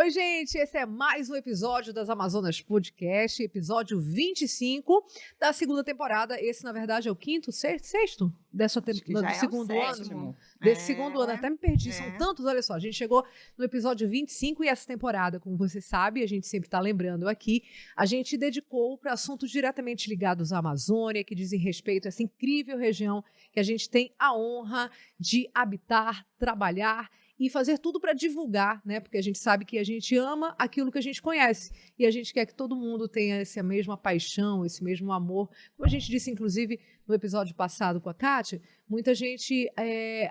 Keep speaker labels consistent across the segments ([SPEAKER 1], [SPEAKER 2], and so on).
[SPEAKER 1] Oi, gente, esse é mais um episódio das Amazonas Podcast, episódio 25 da segunda temporada. Esse, na verdade, é o quinto, sexto do segundo ano. Desse segundo ano, até me perdi, são tantos, olha só. A gente chegou no episódio 25 e essa temporada, como você sabe, a gente sempre está lembrando aqui, a gente dedicou para assuntos diretamente ligados à Amazônia, que dizem respeito a essa incrível região que a gente tem a honra de habitar, trabalhar e fazer tudo para divulgar, né? Porque a gente sabe que a gente ama aquilo que a gente conhece e a gente quer que todo mundo tenha essa mesma paixão, esse mesmo amor. Como a gente disse, inclusive, no episódio passado com a Kátia, muita gente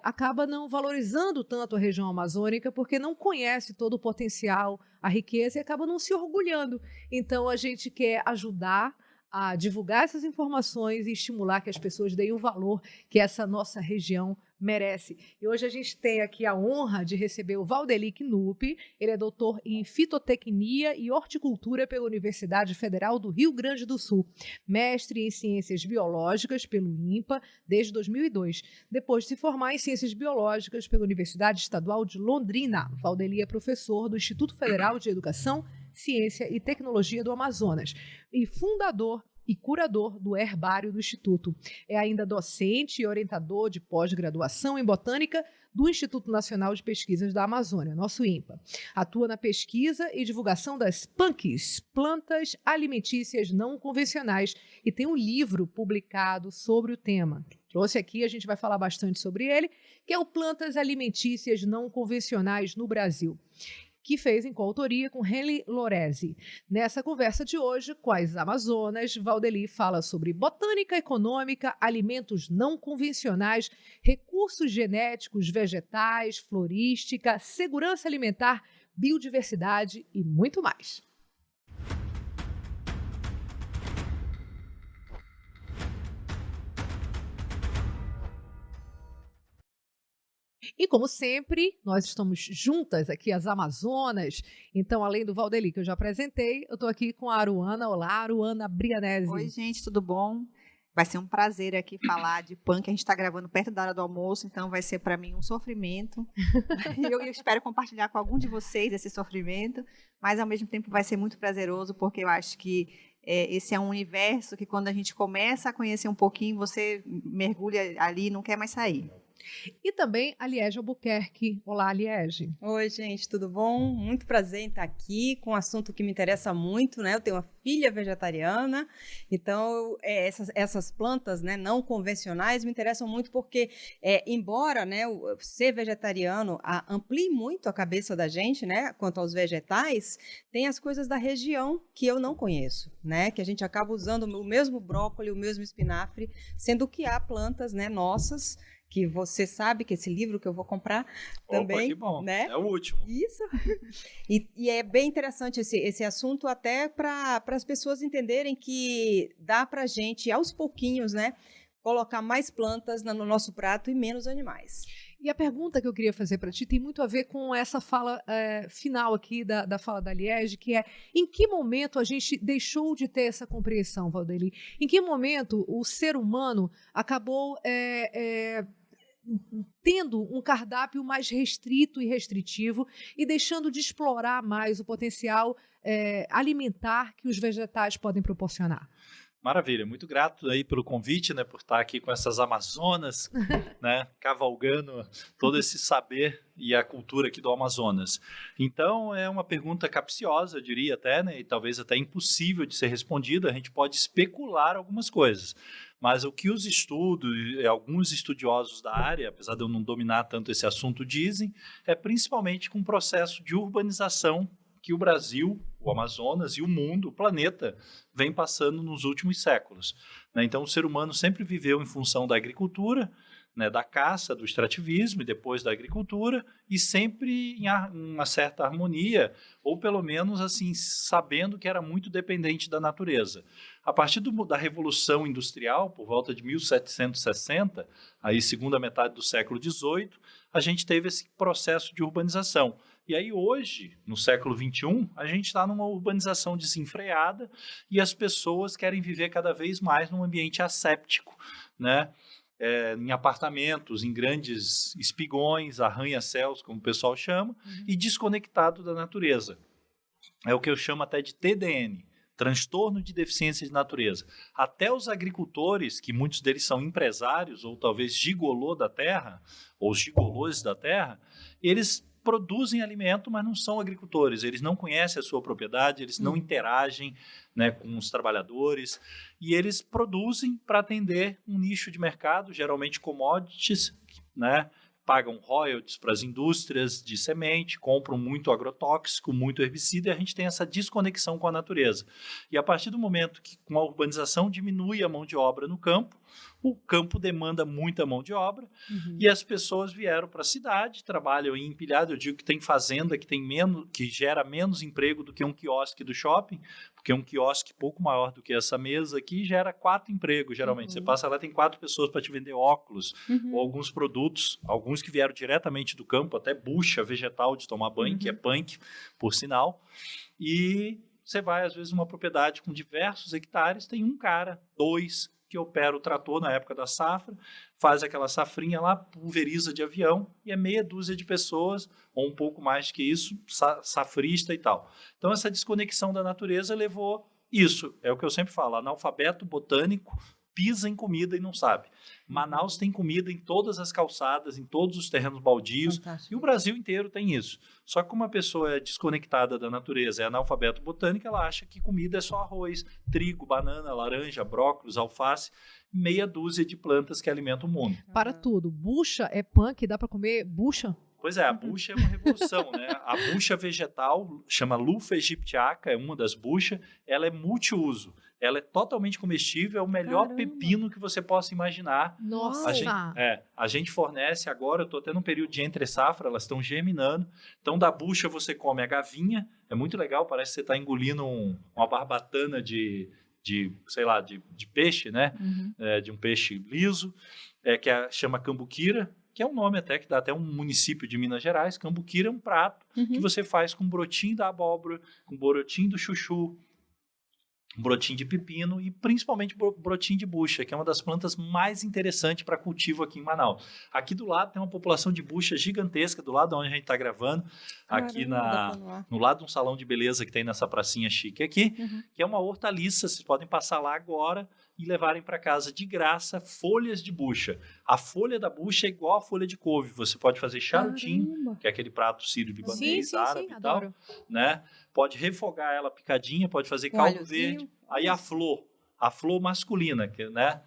[SPEAKER 1] acaba não valorizando tanto a região amazônica porque não conhece todo o potencial, a riqueza e acaba não se orgulhando. Então, a gente quer ajudar a divulgar essas informações e estimular que as pessoas deem o valor que essa nossa região merece. E hoje a gente tem aqui a honra de receber o Valdeli Knupp. Ele é doutor em fitotecnia e horticultura pela Universidade Federal do Rio Grande do Sul, mestre em ciências biológicas pelo INPA desde 2002. Depois de se formar em ciências biológicas pela Universidade Estadual de Londrina, Valdeli é professor do Instituto Federal de Educação, Ciência e Tecnologia do Amazonas e fundador e curador do herbário do Instituto. É ainda docente e orientador de pós-graduação em botânica do Instituto Nacional de Pesquisas da Amazônia, nosso INPA. Atua na pesquisa e divulgação das PANCs, plantas alimentícias não convencionais, e tem um livro publicado sobre o tema. Trouxe aqui, a gente vai falar bastante sobre ele, que é o Plantas Alimentícias Não Convencionais no Brasil, que fez em coautoria com Henry Lorese. Nessa conversa de hoje, com as Amazonas, Valdeli fala sobre botânica econômica, alimentos não convencionais, recursos genéticos, vegetais, florística, segurança alimentar, biodiversidade e muito mais. E, como sempre, nós estamos juntas aqui, as Amazonas. Então, além do Valdeli, que eu já apresentei, eu estou aqui com a Aruana. Olá, Aruana Brianese.
[SPEAKER 2] Oi, gente, tudo bom? Vai ser um prazer aqui falar de punk. A gente está gravando perto da hora do almoço, então vai ser para mim um sofrimento. Eu espero compartilhar com algum de vocês esse sofrimento, mas ao mesmo tempo vai ser muito prazeroso, porque eu acho que esse é um universo que, quando a gente começa a conhecer um pouquinho, você mergulha ali e não quer mais sair.
[SPEAKER 1] E também a Liege Albuquerque. Olá, Liege.
[SPEAKER 3] Oi, gente, tudo bom? Muito prazer em estar aqui com um assunto que me interessa muito, né? Eu tenho uma filha vegetariana, então essas plantas, né, não convencionais me interessam muito porque, embora, né, ser vegetariano amplie muito a cabeça da gente, né, quanto aos vegetais, tem as coisas da região que eu não conheço, né, que a gente acaba usando o mesmo brócolis, o mesmo espinafre, sendo que há plantas, né, nossas, que você sabe que esse livro que eu vou comprar também...
[SPEAKER 4] Opa, que bom,
[SPEAKER 3] né?
[SPEAKER 4] É o último.
[SPEAKER 3] Isso. E é bem interessante esse assunto, até para as pessoas entenderem que dá para a gente, aos pouquinhos, né, colocar mais plantas no nosso prato e menos animais.
[SPEAKER 1] E a pergunta que eu queria fazer para ti tem muito a ver com essa fala final aqui da fala da Liege, que é: em que momento a gente deixou de ter essa compreensão, Valdeli? Em que momento o ser humano acabou tendo um cardápio mais restrito e restritivo e deixando de explorar mais o potencial alimentar que os vegetais podem proporcionar?
[SPEAKER 4] Maravilha, muito grato aí pelo convite, né, por estar aqui com essas Amazonas, né, cavalgando todo esse saber e a cultura aqui do Amazonas. Então, é uma pergunta capciosa, eu diria até, né, e talvez até impossível de ser respondida. A gente pode especular algumas coisas, mas o que os alguns estudiosos da área, apesar de eu não dominar tanto esse assunto, dizem, é principalmente com o processo de urbanização que o Brasil, o Amazonas e o mundo, o planeta, vem passando nos últimos séculos. Então, o ser humano sempre viveu em função da agricultura, né, da caça, do extrativismo e depois da agricultura, e sempre em uma certa harmonia, ou pelo menos assim, sabendo que era muito dependente da natureza. A partir da Revolução Industrial, por volta de 1760, aí segunda metade do século XVIII, a gente teve esse processo de urbanização. E aí hoje, no século XXI, a gente está numa urbanização desenfreada e as pessoas querem viver cada vez mais num ambiente asséptico, né? em apartamentos, em grandes espigões, arranha-céus, como o pessoal chama, e desconectado da natureza. É o que eu chamo até de TDN, transtorno de deficiência de natureza. Até os agricultores, que muitos deles são empresários, ou talvez gigolô da terra, ou gigolôs da terra, eles produzem alimento, mas não são agricultores, eles não conhecem a sua propriedade, eles não interagem, né, com os trabalhadores, e eles produzem para atender um nicho de mercado, geralmente commodities, né, pagam royalties para as indústrias de semente, compram muito agrotóxico, muito herbicida, e a gente tem essa desconexão com a natureza. E a partir do momento que com a urbanização diminui a mão de obra no campo, o campo demanda muita mão de obra, e as pessoas vieram para a cidade, trabalham em empilhado. Eu digo que tem fazenda que gera menos emprego do que um quiosque do shopping, porque um quiosque pouco maior do que essa mesa aqui gera 4 empregos, geralmente. Você passa lá, tem 4 pessoas para te vender óculos, ou alguns produtos, alguns que vieram diretamente do campo, até bucha vegetal de tomar banho, que é punk, por sinal. E você vai, às vezes, numa propriedade com diversos hectares, tem um cara, 2, que opera o trator na época da safra, faz aquela safrinha lá, pulveriza de avião, e é meia dúzia de pessoas, ou um pouco mais que isso, safrista e tal. Então, essa desconexão da natureza levou isso. É o que eu sempre falo, analfabeto botânico pisa em comida e não sabe. Manaus tem comida em todas as calçadas, em todos os terrenos baldios, e o Brasil inteiro tem isso. Só que uma pessoa é desconectada da natureza, é analfabeto botânico, ela acha que comida é só arroz, trigo, banana, laranja, brócolis, alface, meia dúzia de plantas que alimentam o mundo.
[SPEAKER 1] Para tudo. Bucha é punk, dá para comer bucha?
[SPEAKER 4] Pois é, a bucha é uma revolução, né? A bucha vegetal, chama Lupha aegyptiaca, é uma das buchas, ela é multiuso. Ela é totalmente comestível, é o melhor pepino que você possa imaginar.
[SPEAKER 1] Nossa!
[SPEAKER 4] A gente fornece agora, eu estou tendo um período de entre-safra, elas estão germinando. Então, da bucha você come a gavinha, é muito legal, parece que você está engolindo uma barbatana de peixe, né? De um peixe liso, chama cambuquira, que é um nome até que dá até um município de Minas Gerais. Cambuquira é um prato que você faz com brotinho da abóbora, com brotinho do chuchu, brotinho de pepino e principalmente brotinho de bucha, que é uma das plantas mais interessantes para cultivo aqui em Manaus. Aqui do lado tem uma população de bucha gigantesca, do lado onde a gente está gravando, aqui no lado de um salão de beleza que tem nessa pracinha chique aqui, que é uma hortaliça. Vocês podem passar lá agora e levarem para casa de graça folhas de bucha. A folha da bucha é igual a folha de couve. Você pode fazer charutinho, que é aquele prato sírio-libanês, árabe e tal, né? Pode refogar ela picadinha, pode fazer caldo verde. Aí a flor masculina, né?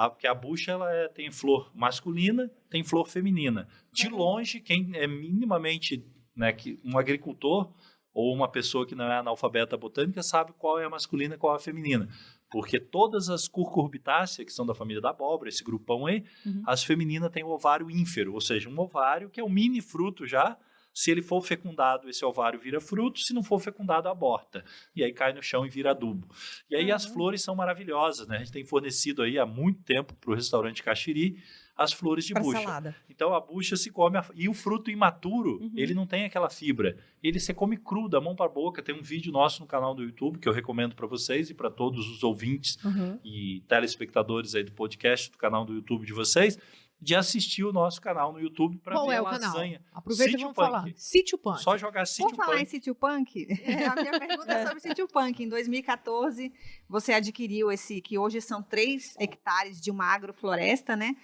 [SPEAKER 4] Porque a bucha tem flor masculina, tem flor feminina. De longe, quem é minimamente, né, um agricultor ou uma pessoa que não é analfabeta botânica sabe qual é a masculina e qual é a feminina. Porque todas as cucurbitáceas, que são da família da abóbora, esse grupão aí, as femininas têm o ovário ínfero, ou seja, um ovário que é um mini fruto já. Se ele for fecundado, esse ovário vira fruto. Se não for fecundado, aborta. E aí cai no chão e vira adubo. E aí as flores são maravilhosas, né? A gente tem fornecido aí há muito tempo para o restaurante Caxiri as flores de bucha. Salada. Então a bucha se come, e o fruto imaturo, ele não tem aquela fibra. Você come cru, da mão para a boca. Tem um vídeo nosso no canal do YouTube que eu recomendo para vocês e para todos os ouvintes e telespectadores aí do podcast, do canal do YouTube de vocês, de assistir o nosso canal no YouTube para ver a lasanha.
[SPEAKER 1] Aproveita e vamos falar. Sítio Punk.
[SPEAKER 4] Só jogar Sítio Punk.
[SPEAKER 2] Vamos falar em Sítio Punk? A minha pergunta é sobre Sítio Punk. Em 2014, você adquiriu que hoje são 3 hectares de uma agrofloresta, né?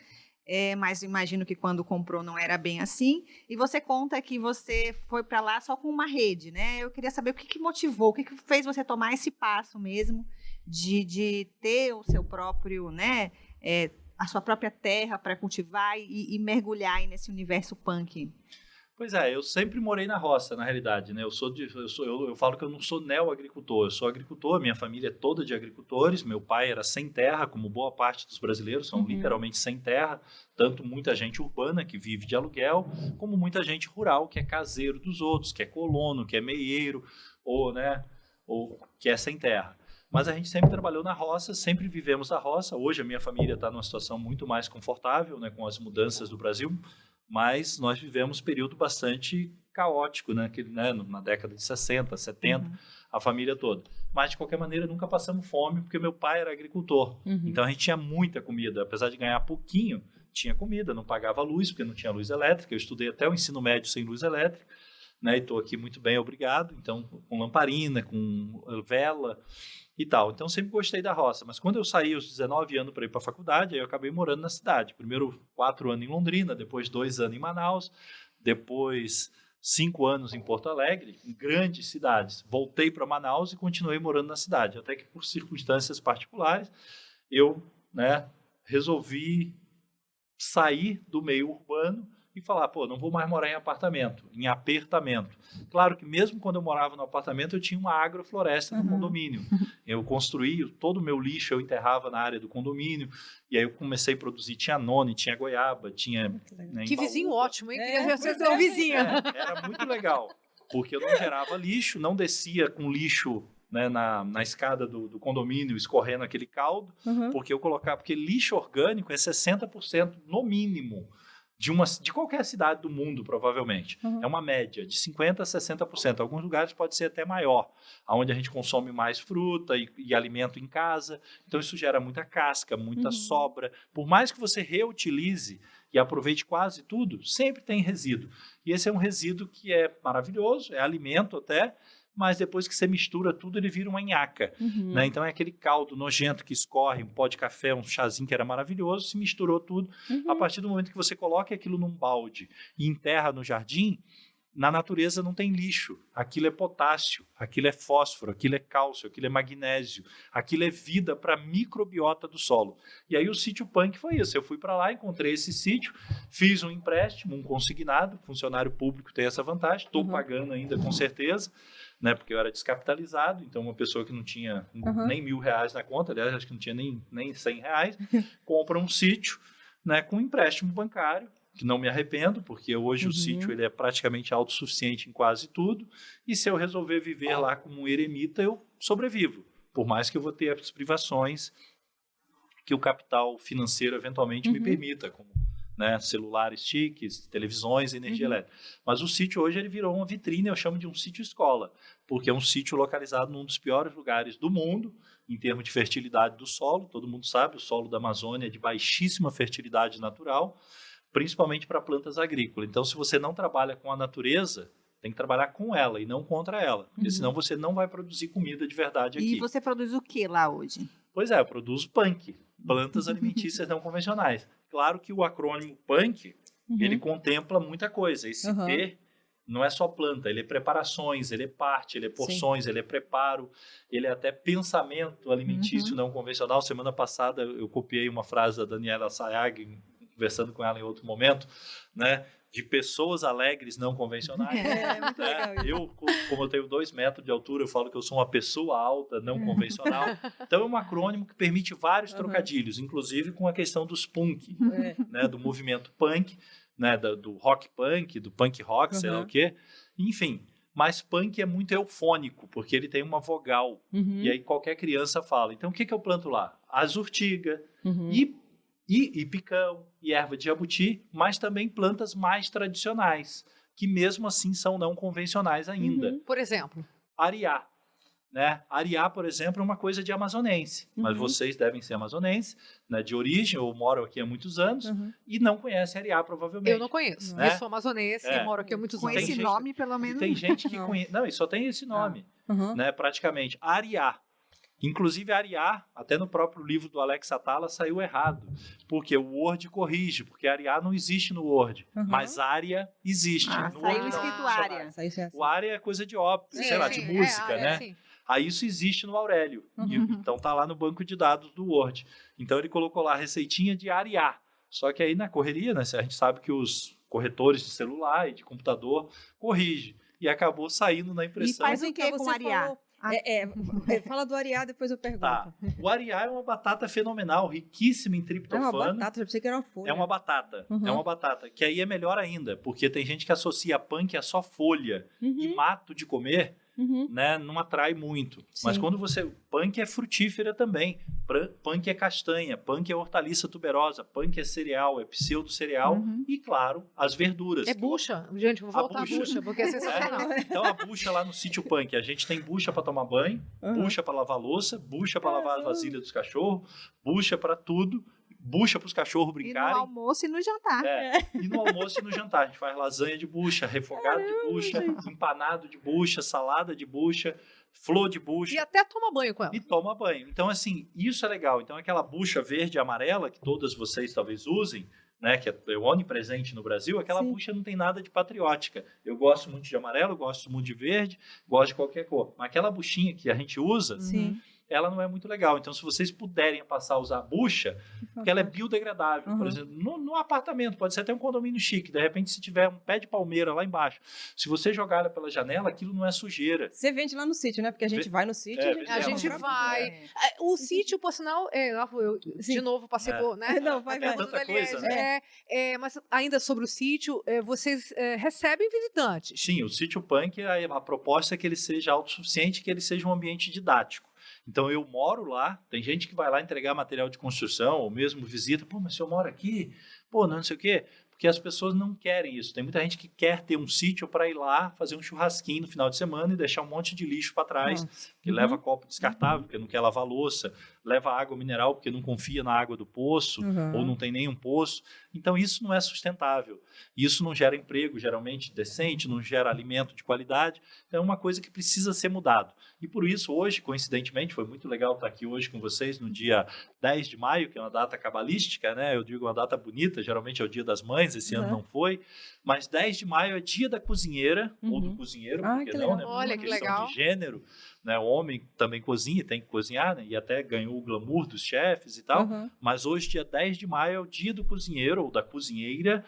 [SPEAKER 2] Mas imagino que quando comprou não era bem assim. E você conta que você foi para lá só com uma rede, né? Eu queria saber o que motivou, o que fez você tomar esse passo mesmo de ter o seu próprio, né? A sua própria terra para cultivar e mergulhar aí nesse universo punk.
[SPEAKER 4] Pois é, eu sempre morei na roça, na realidade, né? Eu falo que eu não sou neo-agricultor, eu sou agricultor, minha família é toda de agricultores, meu pai era sem terra, como boa parte dos brasileiros, são literalmente sem terra, tanto muita gente urbana que vive de aluguel, como muita gente rural que é caseiro dos outros, que é colono, que é meieiro, ou que é sem terra. Mas a gente sempre trabalhou na roça, sempre vivemos na roça. Hoje a minha família está numa situação muito mais confortável, né, com as mudanças do Brasil, mas nós vivemos um período bastante caótico, né? Na década de 60, 70, a família toda. Mas, de qualquer maneira, nunca passamos fome, porque meu pai era agricultor. Então, a gente tinha muita comida. Apesar de ganhar pouquinho, tinha comida, não pagava luz, porque não tinha luz elétrica. Eu estudei até o ensino médio sem luz elétrica, né? E estou aqui muito bem, obrigado. Então, com lamparina, com vela e tal. Então, sempre gostei da roça. Mas quando eu saí aos 19 anos para ir para a faculdade, aí eu acabei morando na cidade. Primeiro 4 anos em Londrina, depois 2 anos em Manaus, depois 5 anos em Porto Alegre, em grandes cidades. Voltei para Manaus e continuei morando na cidade. Até que, por circunstâncias particulares, eu, né, resolvi sair do meio urbano e falar, não vou mais morar em apartamento, em apertamento. Claro que mesmo quando eu morava no apartamento, eu tinha uma agrofloresta no condomínio. Eu construí, todo o meu lixo eu enterrava na área do condomínio, e aí eu comecei a produzir, tinha noni, tinha goiaba, tinha... Né,
[SPEAKER 1] que vizinho ótimo, hein? Queria ser seu vizinho.
[SPEAKER 4] Era muito legal, porque eu não gerava lixo, não descia com lixo, né, na escada do condomínio, escorrendo aquele caldo, porque eu colocava, porque lixo orgânico é 60% no mínimo, de qualquer cidade do mundo, provavelmente. É uma média de 50% a 60%. Alguns lugares pode ser até maior, onde a gente consome mais fruta e alimento em casa. Então, isso gera muita casca, muita sobra. Por mais que você reutilize e aproveite quase tudo, sempre tem resíduo. E esse é um resíduo que é maravilhoso, é alimento até, mas depois que você mistura tudo, ele vira uma nhaca. Né? Então, é aquele caldo nojento que escorre, um pó de café, um chazinho que era maravilhoso, se misturou tudo. A partir do momento que você coloca aquilo num balde e enterra no jardim, na natureza não tem lixo. Aquilo é potássio, aquilo é fósforo, aquilo é cálcio, aquilo é magnésio, aquilo é vida para a microbiota do solo. E aí o sítio Punk foi isso. Eu fui para lá, encontrei esse sítio, fiz um empréstimo, um consignado, funcionário público tem essa vantagem, estou pagando ainda com certeza, né, porque eu era descapitalizado, então uma pessoa que não tinha nem R$1.000 na conta, aliás, acho que não tinha nem R$100, compra um sítio, né, com um empréstimo bancário, que não me arrependo, porque hoje o sítio ele é praticamente autossuficiente em quase tudo, e se eu resolver viver lá como um eremita, eu sobrevivo, por mais que eu vou ter as privações que o capital financeiro eventualmente me permita, como, né, celulares chiques, televisões, energia elétrica. Mas o sítio hoje ele virou uma vitrine, eu chamo de um sítio-escola, porque é um sítio localizado num dos piores lugares do mundo, em termos de fertilidade do solo. Todo mundo sabe, o solo da Amazônia é de baixíssima fertilidade natural, principalmente para plantas agrícolas. Então, se você não trabalha com a natureza, tem que trabalhar com ela e não contra ela, porque senão você não vai produzir comida de verdade aqui.
[SPEAKER 2] E você produz o que lá hoje?
[SPEAKER 4] Pois é, eu produzo PANC, plantas alimentícias não convencionais. Claro que o acrônimo PANC, ele contempla muita coisa. Esse P não é só planta, ele é preparações, ele é parte, ele é porções, ele é preparo, ele é até pensamento alimentício não convencional. Semana passada eu copiei uma frase da Daniela Sayag, conversando com ela em outro momento, né, de pessoas alegres não convencionais.
[SPEAKER 3] Muito legal.
[SPEAKER 4] Eu, como eu tenho 2 metros de altura, eu falo que eu sou uma pessoa alta não convencional. Então, é um acrônimo que permite vários trocadilhos, inclusive com a questão dos punk, né, do movimento punk, né, do rock punk, do punk rock, sei lá o quê. Enfim, mas punk é muito eufônico, porque ele tem uma vogal. E aí qualquer criança fala. Então, o que eu planto lá? As urtigas e picão, e erva de jabuti, mas também plantas mais tradicionais, que mesmo assim são não convencionais ainda.
[SPEAKER 1] Por exemplo?
[SPEAKER 4] Ariá. Né? Ariá, por exemplo, é uma coisa de amazonense, mas vocês devem ser amazonenses, né, de origem, ou moram aqui há muitos anos, e não conhecem Ariá, provavelmente.
[SPEAKER 1] Eu não conheço.
[SPEAKER 4] Né?
[SPEAKER 1] Eu sou amazonense e moro aqui há muitos anos.
[SPEAKER 2] Com esse nome, pelo menos.
[SPEAKER 4] Tem gente que conhece... Não, e só tem esse nome, né, praticamente. Ariá. Inclusive, Ariá, até no próprio livro do Alex Atala, saiu errado, porque o Word corrige, porque Ariá não existe no Word, mas área existe. No
[SPEAKER 2] saiu
[SPEAKER 4] Word,
[SPEAKER 2] escrito
[SPEAKER 4] não,
[SPEAKER 2] área.
[SPEAKER 4] O área é coisa de ópera, sei lá, de música, né? Sim. Aí isso existe no Aurélio, então tá lá no banco de dados do Word. Então ele colocou lá a receitinha de Ariá, só que aí na correria, né, a gente sabe que os corretores de celular e de computador corrigem, e acabou saindo na impressão.
[SPEAKER 2] E faz o que com Ariá?
[SPEAKER 3] Fala do Ariá, depois eu pergunto.
[SPEAKER 4] Tá. O Ariá é uma batata fenomenal, riquíssima em triptofano.
[SPEAKER 3] É uma batata, eu pensei que era uma folha.
[SPEAKER 4] É uma batata, é uma batata, que aí é melhor ainda, porque tem gente que associa punk a só folha e mato de comer, né, não atrai muito.
[SPEAKER 3] Sim.
[SPEAKER 4] Mas quando punk é frutífera também. Punk é castanha, punk é hortaliça tuberosa, punk é cereal, é pseudo-cereal e, claro, as verduras.
[SPEAKER 1] É bucha. Gente, vou voltar à bucha, porque é sensacional.
[SPEAKER 4] Então, a bucha lá no sítio punk, a gente tem bucha para tomar banho, bucha para lavar louça, bucha para lavar as vasilhas dos cachorros, bucha para tudo, bucha para os cachorros brincarem.
[SPEAKER 2] E no almoço e no jantar.
[SPEAKER 4] E no almoço e no jantar. A gente faz lasanha de bucha, refogado de bucha, empanado de bucha, salada de bucha, flor de bucha.
[SPEAKER 1] E até toma banho com ela.
[SPEAKER 4] E toma banho. Então, assim, isso é legal. Então, aquela bucha verde e amarela, que todas vocês talvez usem, né, que é onipresente no Brasil, aquela bucha não tem nada de patriótica. Eu gosto muito de amarelo, gosto muito de verde, gosto de qualquer cor. Mas aquela buchinha que a gente usa, ela não é muito legal. Então, se vocês puderem passar a usar a bucha, porque ela é biodegradável. Por exemplo, no apartamento, pode ser até um condomínio chique. De repente, se tiver um pé de palmeira lá embaixo, se você jogar ela pela janela, aquilo não é sujeira.
[SPEAKER 3] Você vende lá no sítio, né? Porque a gente vai no sítio.
[SPEAKER 1] A gente vai. O sítio, por sinal, lá vou eu de novo passei por, né?
[SPEAKER 3] Não, vai.
[SPEAKER 4] Tanta coisa, né?
[SPEAKER 1] Mas ainda sobre o sítio, vocês recebem visitantes.
[SPEAKER 4] Sim, o sítio punk, a proposta é que ele seja autossuficiente, que ele seja um ambiente didático. Então, eu moro lá, tem gente que vai lá entregar material de construção, ou mesmo visita, pô, mas se eu moro aqui, pô, não sei o quê, porque as pessoas não querem isso. Tem muita gente que quer ter um sítio para ir lá fazer um churrasquinho no final de semana e deixar um monte de lixo para trás, que leva copo descartável, porque não quer lavar louça, leva água mineral porque não confia na água do poço, ou não tem nenhum poço. Então, isso não é sustentável. Isso não gera emprego, geralmente, decente, não gera alimento de qualidade. Então, é uma coisa que precisa ser mudado. E por isso, hoje, coincidentemente, foi muito legal estar aqui hoje com vocês no dia 10 de maio, que é uma data cabalística, né? Eu digo uma data bonita, geralmente é o dia das mães, esse ano não foi. Mas 10 de maio é dia da cozinheira, ou do cozinheiro, porque não, né?
[SPEAKER 1] Olha, que legal.
[SPEAKER 4] De gênero, né? O homem também cozinha, tem que cozinhar, né? E até ganhou o glamour dos chefes e tal. Mas hoje, dia 10 de maio, é o dia do cozinheiro ou da cozinheira,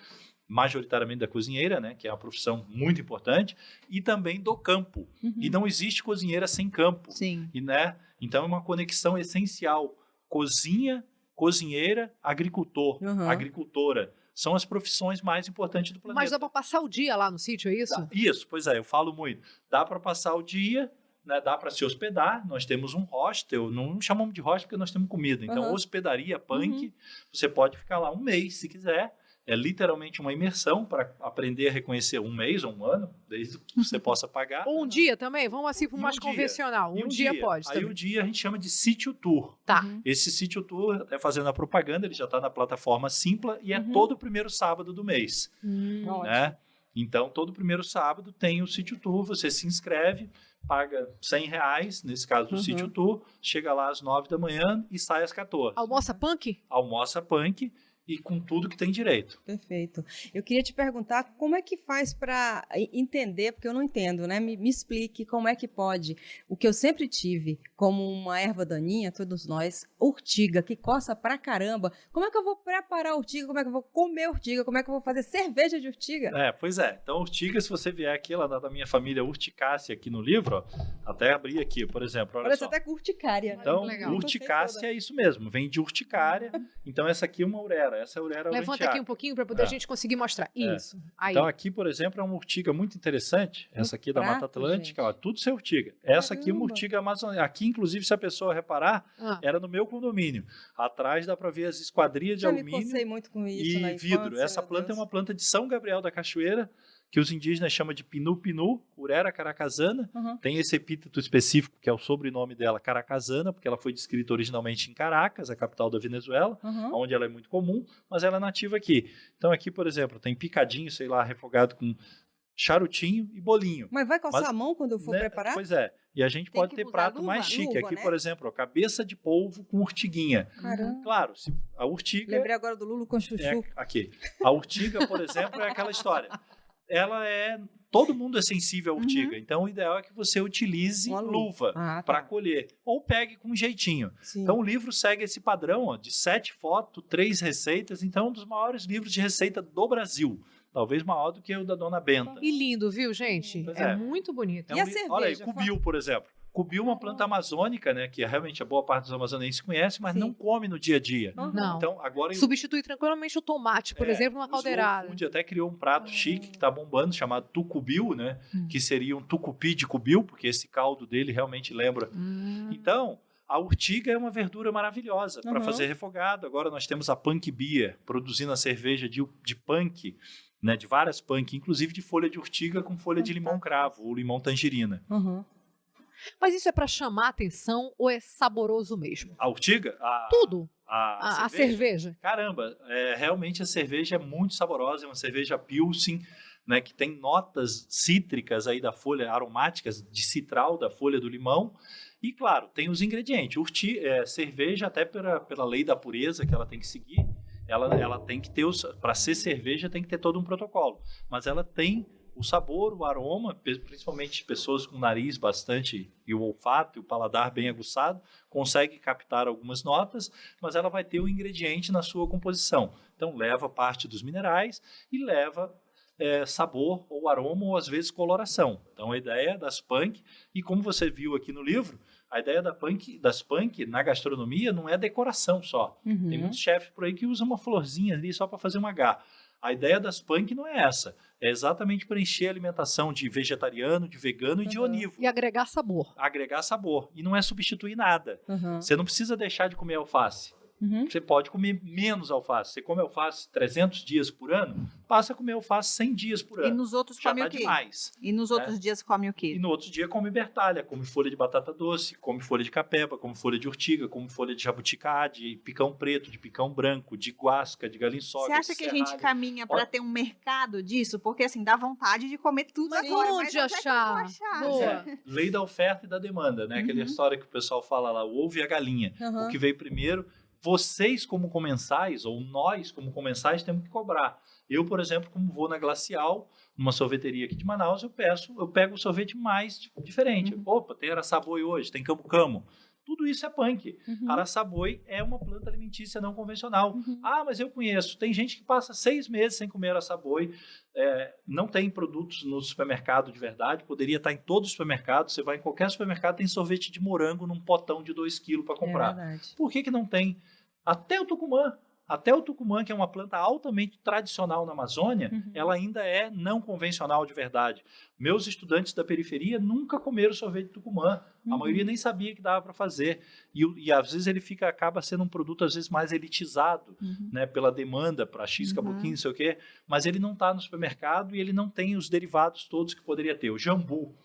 [SPEAKER 4] majoritariamente da cozinheira, né, que é uma profissão muito importante, e também do campo. E não existe cozinheira sem campo.
[SPEAKER 2] Sim.
[SPEAKER 4] E, né, então é uma conexão essencial. Cozinha, cozinheira, agricultor, agricultora. São as profissões mais importantes do planeta.
[SPEAKER 1] Mas dá para passar o dia lá no sítio, é isso?
[SPEAKER 4] Isso, pois é, eu falo muito. Dá para passar o dia, né, dá para se hospedar. Nós temos um hostel, não chamamos de hostel porque nós temos comida. Então, hospedaria punk, você pode ficar lá um mês se quiser. É literalmente uma imersão para aprender a reconhecer um mês ou um ano, desde que você possa pagar.
[SPEAKER 1] Ou um dia também? Vamos assim para o mais convencional. Um dia pode.
[SPEAKER 4] Aí o dia a gente chama de sítio tour.
[SPEAKER 1] Tá.
[SPEAKER 4] Esse sítio tour, até fazendo a propaganda, ele já está na plataforma Simpla e é todo primeiro sábado do mês. Né? Então, todo primeiro sábado tem o sítio tour, você se inscreve, paga R$100, nesse caso do sítio tour, chega lá às 9 da manhã e sai às 14.
[SPEAKER 1] Almoça punk?
[SPEAKER 4] Almoça punk. E com tudo que tem direito.
[SPEAKER 3] Perfeito. Eu queria te perguntar como é que faz para entender, porque eu não entendo, né? Me explique como é que pode. O que eu sempre tive como uma erva daninha, todos nós, urtiga, que coça pra caramba. Como é que eu vou preparar a urtiga? Como é que eu vou comer urtiga? Como é que eu vou fazer cerveja de urtiga?
[SPEAKER 4] Pois é. Então, urtiga, se você vier aqui, ela da minha família urticácea aqui no livro, ó, até abrir aqui, por exemplo. Olha só.
[SPEAKER 3] Até com urticária.
[SPEAKER 4] Então, urticácea é isso mesmo, vem de urticária. Então, essa aqui é uma urera. Essa é a urera
[SPEAKER 1] Levanta
[SPEAKER 4] aurantiaca.
[SPEAKER 1] aqui um pouquinho para poder a gente conseguir mostrar. Isso. Aí.
[SPEAKER 4] Então, aqui, por exemplo, é uma urtiga muito interessante. Essa aqui da Mata Atlântica, ó, tudo isso é urtiga. Essa aqui é uma urtiga amazônica. Aqui, inclusive, se a pessoa reparar, era no meu condomínio. Atrás dá para ver as esquadrias de alumínio.
[SPEAKER 3] Me cocei muito com isso
[SPEAKER 4] e vidro. Essa planta é uma planta de São Gabriel da Cachoeira, que os indígenas chamam de pinu-pinu, urera caracazana. Tem esse epíteto específico, que é o sobrenome dela, caracazana, porque ela foi descrita originalmente em Caracas, a capital da Venezuela, onde ela é muito comum, mas ela é nativa aqui. Então aqui, por exemplo, tem picadinho, sei lá, refogado com charutinho e bolinho.
[SPEAKER 3] Mas vai coçar a mão quando eu for preparar?
[SPEAKER 4] Pois é. E a gente pode ter prato mais chique. Aqui, por exemplo, cabeça de polvo com urtiguinha.
[SPEAKER 3] Caramba.
[SPEAKER 4] Claro, a urtiga...
[SPEAKER 3] Lembrei agora do Lulo com chuchu.
[SPEAKER 4] Aqui. A urtiga, por exemplo, é aquela história. Ela é... Todo mundo é sensível à urtiga. Então, o ideal é que você utilize luva para colher. Ou pegue com um jeitinho.
[SPEAKER 3] Sim.
[SPEAKER 4] Então, o livro segue esse padrão, ó, de 7 fotos, 3 receitas. Então, é um dos maiores livros de receita do Brasil. Talvez maior do que o da Dona Benta.
[SPEAKER 1] E lindo, viu, gente?
[SPEAKER 4] Pois
[SPEAKER 1] é muito bonito.
[SPEAKER 3] E a cerveja?
[SPEAKER 4] Olha aí, cubil, por exemplo. Tucubi é uma planta amazônica, né, que realmente a boa parte dos amazonenses conhece, mas
[SPEAKER 3] Sim.
[SPEAKER 4] não come no dia a dia.
[SPEAKER 1] Não.
[SPEAKER 4] Então, agora
[SPEAKER 1] Substitui tranquilamente o tomate, por exemplo, numa
[SPEAKER 4] o
[SPEAKER 1] caldeirada.
[SPEAKER 4] Slow Food até criou um prato chique que está bombando, chamado tucubil, né, que seria um tucupi de cubil, porque esse caldo dele realmente lembra. Então, a urtiga é uma verdura maravilhosa para fazer refogado. Agora nós temos a Punk Beer, produzindo a cerveja de punk, né, de várias punk, inclusive de folha de urtiga com folha de limão cravo ou limão tangerina.
[SPEAKER 1] Mas isso é para chamar atenção ou é saboroso mesmo?
[SPEAKER 4] A urtiga?
[SPEAKER 1] Tudo.
[SPEAKER 4] A
[SPEAKER 1] A cerveja.
[SPEAKER 4] Caramba, realmente a cerveja é muito saborosa, é uma cerveja Pilsen, né, que tem notas cítricas aí da folha, aromáticas de citral da folha do limão. E, claro, tem os ingredientes. Cerveja, até pela lei da pureza que ela tem que seguir, ela tem que ter, para ser cerveja, tem que ter todo um protocolo. Mas ela tem o sabor, o aroma, principalmente pessoas com nariz bastante, e o olfato e o paladar bem aguçado, consegue captar algumas notas, mas ela vai ter o ingrediente na sua composição. Então, leva parte dos minerais e leva sabor ou aroma ou, às vezes, coloração. Então, a ideia das punk, e como você viu aqui no livro, a ideia das punk na gastronomia não é decoração só. Tem muitos chefes por aí que usam uma florzinha ali só para fazer um H. A ideia das punk não é essa. É exatamente preencher a alimentação de vegetariano, de vegano e de onívoro.
[SPEAKER 1] E agregar sabor.
[SPEAKER 4] Agregar sabor. E não é substituir nada. Você não precisa deixar de comer alface. Você pode comer menos alface. Você come alface 300 dias por ano, passa a comer alface 100 dias por ano.
[SPEAKER 2] E nos outros
[SPEAKER 4] já
[SPEAKER 2] come
[SPEAKER 4] tá
[SPEAKER 2] o quê?
[SPEAKER 4] Demais.
[SPEAKER 2] E nos outros dias come o quê?
[SPEAKER 4] E no outro dia come bertalha, come folha de batata doce, come folha de capeba, come folha de urtiga, come folha de jabuticá, de picão preto, de picão branco, de guasca, de galinçoca.
[SPEAKER 2] Você acha que a gente caminha para ter um mercado disso? Porque assim, dá vontade de comer tudo agora. Mas onde
[SPEAKER 1] achar?
[SPEAKER 2] achar?
[SPEAKER 4] Lei da oferta e da demanda, né? Aquela história que o pessoal fala lá, o ovo e a galinha. O que veio primeiro, vocês como comensais, ou nós como comensais, temos que cobrar. Eu, por exemplo, como vou na Glacial, numa sorveteria aqui de Manaus, eu pego o sorvete mais diferente. Opa, tem araçaboi hoje, tem camu-camu. Tudo isso é punk. Araçaboi é uma planta alimentícia não convencional. Ah, mas eu conheço. Tem gente que passa 6 meses sem comer araçaboi. Não tem produtos no supermercado de verdade. Poderia estar em todos os supermercados. Você vai em qualquer supermercado, tem sorvete de morango num potão de 2 quilos para comprar. Por que não tem? Até o tucumã, que é uma planta altamente tradicional na Amazônia, ela ainda é não convencional de verdade. Meus estudantes da periferia nunca comeram sorvete de tucumã. A maioria nem sabia que dava para fazer. E às vezes ele acaba sendo um produto às vezes mais elitizado, né, pela demanda para X caboquinho, não sei o quê, mas ele não está no supermercado e ele não tem os derivados todos que poderia ter. O jambu.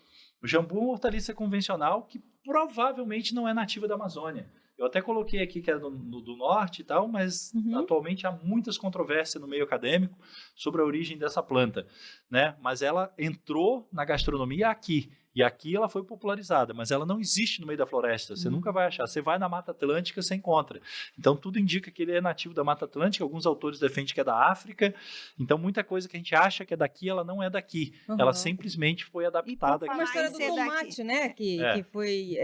[SPEAKER 4] O jambu é uma hortaliça convencional que provavelmente não é nativa da Amazônia. Eu até coloquei aqui que é do norte e tal, mas atualmente há muitas controvérsias no meio acadêmico sobre a origem dessa planta, né? Mas ela entrou na gastronomia aqui. E aqui ela foi popularizada, mas ela não existe no meio da floresta. Você nunca vai achar. Você vai na Mata Atlântica, você encontra. Então, tudo indica que ele é nativo da Mata Atlântica. Alguns autores defendem que é da África. Então, muita coisa que a gente acha que é daqui, ela não é daqui. Ela simplesmente foi adaptada aqui.
[SPEAKER 3] Uma história do tomate, né? Que foi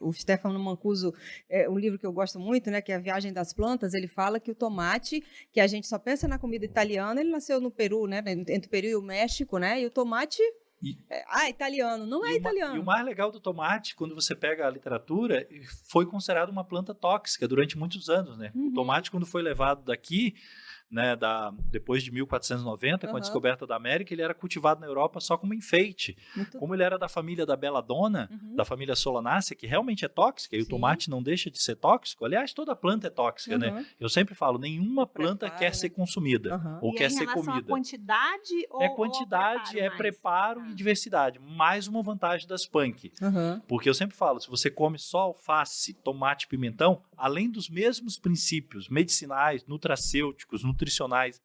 [SPEAKER 3] o Stefano Mancuso, um livro que eu gosto muito, né? Que é A Viagem das Plantas. Ele fala que o tomate, que a gente só pensa na comida italiana, ele nasceu no Peru, né? Entre o Peru e o México, né? E o tomate... italiano. Não é italiano.
[SPEAKER 4] E o mais legal do tomate, quando você pega a literatura, foi considerado uma planta tóxica durante muitos anos, né? O tomate, quando foi levado daqui, né, depois de 1490, com a descoberta da América, ele era cultivado na Europa só como enfeite. Como ele era da família da belladonna, da família Solanacea, que realmente é tóxica, e o tomate não deixa de ser tóxico. Aliás, toda planta é tóxica, né? Eu sempre falo, nenhuma planta quer ser consumida ou quer ser comida.
[SPEAKER 2] A quantidade ou
[SPEAKER 4] quantidade, preparo e diversidade. Mais uma vantagem das punk. Porque eu sempre falo, se você come só alface, tomate, pimentão, além dos mesmos princípios medicinais, nutracêuticos, nutricionais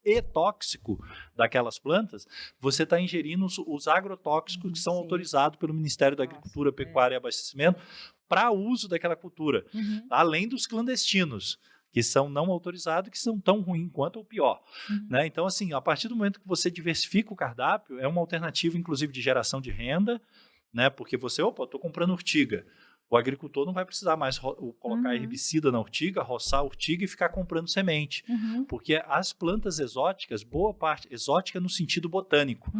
[SPEAKER 4] e tóxico daquelas plantas, você está ingerindo os agrotóxicos que são autorizados pelo Ministério da Agricultura, Pecuária e Abastecimento para uso daquela cultura, além dos clandestinos, que são não autorizados, que são tão ruins quanto ou pior. Né? Então, assim, a partir do momento que você diversifica o cardápio, é uma alternativa, inclusive, de geração de renda, né? Porque você, estou comprando urtiga. O agricultor não vai precisar mais colocar herbicida na urtiga, roçar a urtiga e ficar comprando semente. Porque as plantas exóticas, boa parte, exótica no sentido botânico.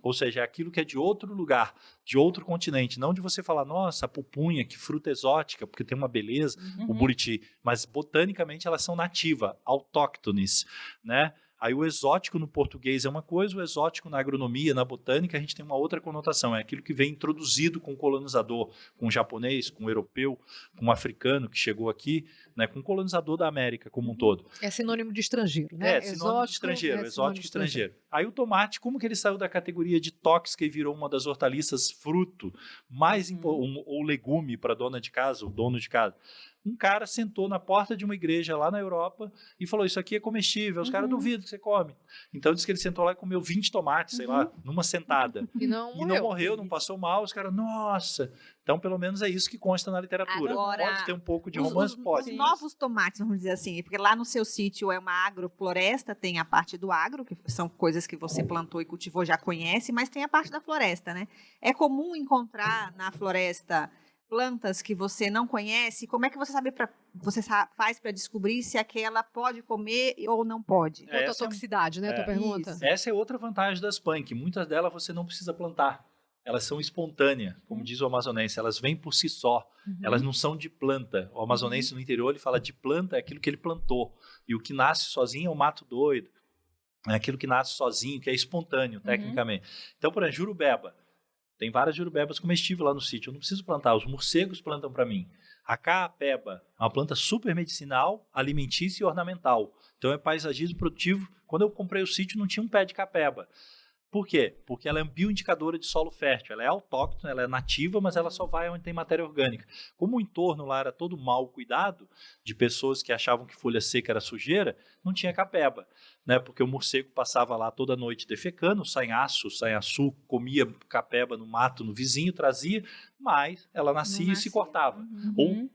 [SPEAKER 4] Ou seja, é aquilo que é de outro lugar, de outro continente. Não de você falar, nossa, a pupunha, que fruta exótica, porque tem uma beleza, o buriti. Mas botanicamente elas são nativas, autóctones, né? Aí o exótico no português é uma coisa, o exótico na agronomia, na botânica, a gente tem uma outra conotação. É aquilo que vem introduzido com o colonizador, com o japonês, com o europeu, com o africano que chegou aqui, né, com o colonizador da América como um todo.
[SPEAKER 1] É sinônimo de estrangeiro, né?
[SPEAKER 4] É, sinônimo de estrangeiro, exótico estrangeiro. Aí o tomate, como que ele saiu da categoria de tóxica e virou uma das hortaliças fruto, mais ou legume para dona de casa, o dono de casa? Um cara sentou na porta de uma igreja lá na Europa e falou, isso aqui é comestível, os caras duvidam que você come. Então disse que ele sentou lá e comeu 20 tomates, sei lá, numa sentada.
[SPEAKER 1] E não
[SPEAKER 4] morreu, não passou mal, os caras, nossa. Então, pelo menos é isso que consta na literatura.
[SPEAKER 2] Agora,
[SPEAKER 4] pode ter um pouco de romance? Pode.
[SPEAKER 2] Os novos tomates, vamos dizer assim, porque lá no seu sítio é uma agrofloresta, tem a parte do agro, que são coisas que você plantou e cultivou, já conhece, mas tem a parte da floresta, né? É comum encontrar na floresta plantas que você não conhece. Como é que você faz para descobrir se aquela pode comer ou não pode?
[SPEAKER 1] Quanto à toxicidade, né? A tua pergunta.
[SPEAKER 2] Isso.
[SPEAKER 4] Essa é outra vantagem das punk. Muitas delas você não precisa plantar. Elas são espontâneas, como diz o amazonense. Elas vêm por si só. Elas não são de planta. O amazonense no interior ele fala de planta é aquilo que ele plantou. E o que nasce sozinho é o mato doido. É aquilo que nasce sozinho, que é espontâneo, tecnicamente. Então, por exemplo, jurubeba. Tem várias jurubebas comestíveis lá no sítio. Eu não preciso plantar. Os morcegos plantam para mim. A caapeba é uma planta super medicinal, alimentícia e ornamental. Então é paisagismo produtivo. Quando eu comprei o sítio, não tinha um pé de caapeba. Por quê? Porque ela é bioindicadora de solo fértil. Ela é autóctone, ela é nativa, mas ela só vai onde tem matéria orgânica. Como o entorno lá era todo mal cuidado, de pessoas que achavam que folha seca era sujeira, não tinha caapeba, né? Porque o morcego passava lá toda noite defecando, sanhaçu, comia caapeba no mato, no vizinho, trazia, mas ela nascia e se cortava. Ou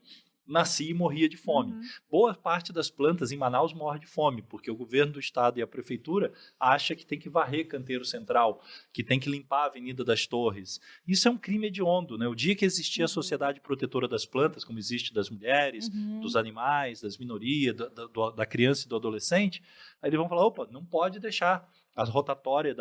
[SPEAKER 4] nascia e morria de fome. Boa parte das plantas em Manaus morre de fome, porque o governo do estado e a prefeitura acha que tem que varrer Canteiro Central, que tem que limpar a Avenida das Torres. Isso é um crime hediondo, né? O dia que existia a sociedade protetora das plantas, como existe das mulheres, dos animais, das minorias, da criança e do adolescente, aí eles vão falar, opa, não pode deixar as rotatórias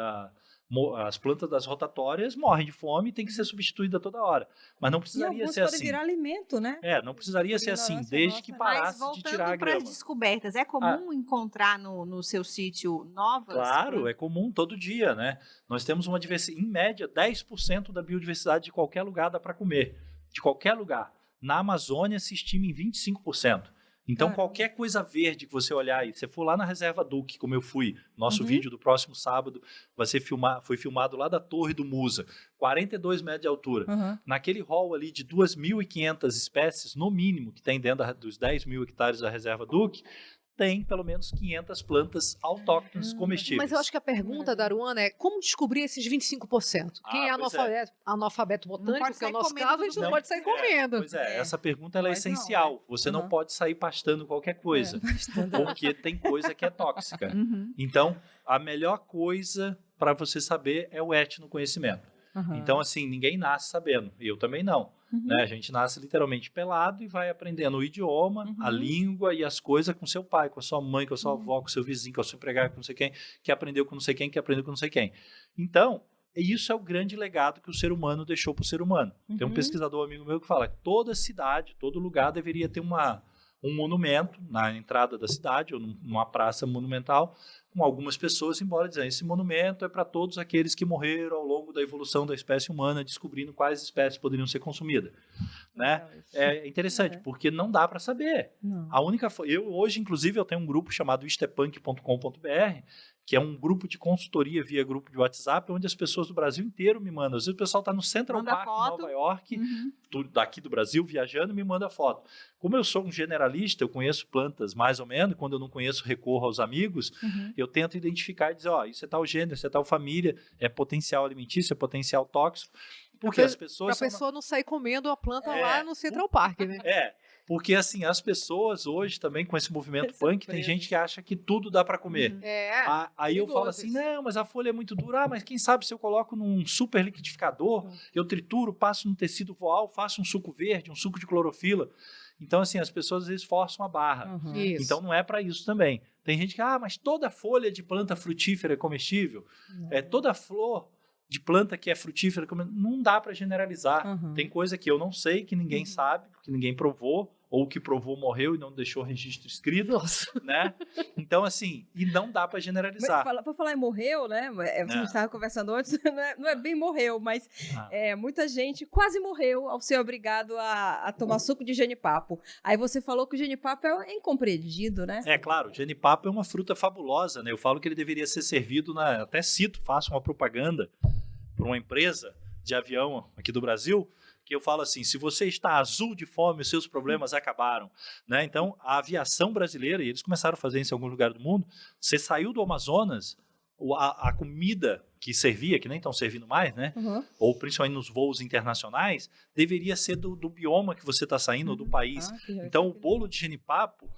[SPEAKER 4] as plantas das rotatórias morrem de fome e tem que ser substituída toda hora. Mas não precisaria ser assim.
[SPEAKER 3] Pode virar alimento, né?
[SPEAKER 4] Não precisaria ser assim, desde que parasse de tirar a grama. Mas voltando
[SPEAKER 2] para as descobertas, é comum encontrar no seu sítio novas?
[SPEAKER 4] Claro, é comum todo dia, né? Nós temos uma diversidade, em média, 10% da biodiversidade de qualquer lugar dá para comer. De qualquer lugar. Na Amazônia se estima em 25%. Então, qualquer coisa verde que você olhar aí, você for lá na Reserva Duque, como eu fui, nosso vídeo do próximo sábado foi filmado lá da Torre do Musa, 42 metros de altura. Naquele hall ali de 2.500 espécies, no mínimo, que tem dentro dos 10 mil hectares da Reserva Duque, tem pelo menos 500 plantas autóctones comestíveis.
[SPEAKER 1] Mas eu acho que a pergunta da Aruana é como descobrir esses 25%? Quem é analfabeto botânico, que é o nosso caso, a gente não pode sair comendo.
[SPEAKER 4] Pois é, essa pergunta ela é essencial. Você não pode sair pastando qualquer coisa, porque tem coisa que é tóxica. Então, a melhor coisa para você saber é o etnoconhecimento. Então, assim, ninguém nasce sabendo. Eu também não. Né? A gente nasce literalmente pelado e vai aprendendo o idioma, a língua e as coisas com seu pai, com a sua mãe, com a sua avó, com o seu vizinho, com o seu empregado, com não sei quem, que aprendeu com não sei quem, que aprendeu com não sei quem. Então, isso é o grande legado que o ser humano deixou para o ser humano. Tem um pesquisador amigo meu que fala que toda cidade, todo lugar deveria ter um monumento na entrada da cidade, ou numa praça monumental, com algumas pessoas, embora dizendo, esse monumento é para todos aqueles que morreram ao longo da evolução da espécie humana, descobrindo quais espécies poderiam ser consumidas. Né? É interessante, porque não dá para saber. Hoje, inclusive, eu tenho um grupo chamado istepunk.com.br, que é um grupo de consultoria via grupo de WhatsApp, onde as pessoas do Brasil inteiro me mandam. Às vezes o pessoal está no Central Park, em Nova York, daqui do Brasil, viajando, me manda foto. Como eu sou um generalista, eu conheço plantas mais ou menos, quando eu não conheço, recorro aos amigos, eu tento identificar e dizer, isso é tal gênero, isso é tal família, é potencial alimentício, é potencial tóxico, porque as pessoas...
[SPEAKER 1] Para a pessoa não sair comendo a planta lá no Central Park, né?
[SPEAKER 4] Porque, assim, as pessoas hoje também, com esse movimento punk, tem gente que acha que tudo dá para comer. Aí eu falo assim, não, mas a folha é muito dura. Mas quem sabe se eu coloco num super liquidificador, eu trituro, passo no tecido voal, faço um suco verde, um suco de clorofila. Então, assim, as pessoas às vezes forçam a barra. Então, não é para isso também. Tem gente que, mas toda folha de planta frutífera é comestível. Toda flor de planta que é frutífera, não dá para generalizar. Tem coisa que eu não sei, que ninguém sabe, porque ninguém provou, ou que provou morreu e não deixou registro escrito, né? Então, assim, e não dá para generalizar.
[SPEAKER 3] Para falar em morreu, né? A gente estava conversando antes, não é bem morreu, mas muita gente quase morreu ao ser obrigado a tomar suco de genipapo. Aí você falou que o genipapo é incompreendido, né?
[SPEAKER 4] É claro, o genipapo é uma fruta fabulosa, né? Eu falo que ele deveria ser servido, até cito, faço uma propaganda para uma empresa de avião aqui do Brasil, que eu falo assim, se você está azul de fome, os seus problemas acabaram, né? Então, a aviação brasileira, e eles começaram a fazer isso em algum lugar do mundo, você saiu do Amazonas, a comida que servia, que nem estão servindo mais, né? Ou principalmente nos voos internacionais, deveria ser do bioma que você está saindo, ou do país. Então, o bolo de genipapo,